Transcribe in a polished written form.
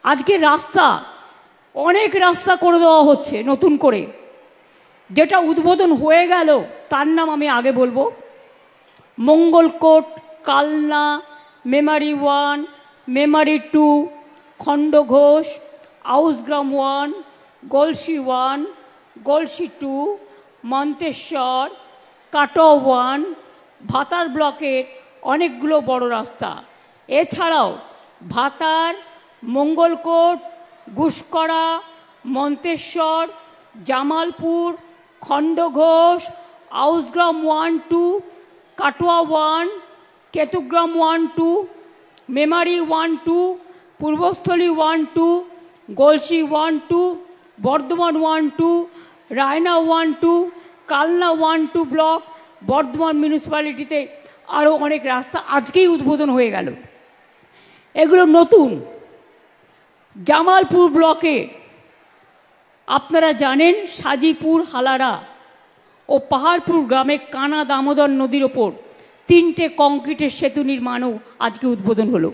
আজকে রাস্তা, অনেক রাস্তা করে দেওয়া হচ্ছে নতুন করে। যেটা উদ্বোধন হয়ে গেল তার নাম আমি আগে বলবো। মঙ্গলকোট, কালনা, মেমারি 1, মেমারি 2, খণ্ডঘোষ, আউসগ্রাম 1, গলসি 1, গলসি 2, মন্তেশ্বর, কাটোয়া 1, ভাতার ব্লকের অনেকগুলো বড় রাস্তা। এছাড়াও ভাতার, মঙ্গলকোট, ঘুষকরা, মন্তেশ্বর, জামালপুর, খণ্ডঘোষ, আউসগ্রাম 1, 2, কাটোয়া 1, কেতুগ্রাম 1, 2, মেমারি 1, 2, পূর্বস্থলী 1, 2, গলসি 1, 2, বর্ধমান 1, 2, রায়না 1, 2, কালনা 1, 2 ব্লক, বর্ধমান মিউনিসিপ্যালিটিতে আরও অনেক রাস্তা আজকেই উদ্বোধন হয়ে গেল। এগুলো নতুন। জামালপুর ব্লকে আপনারা জানেন সাজিপুর, হালারা ও পাহাড়পুর গ্রামে কানা দামোদর নদীর ওপর 3টে কংক্রিটের সেতু নির্মাণও আজকে উদ্বোধন হলো।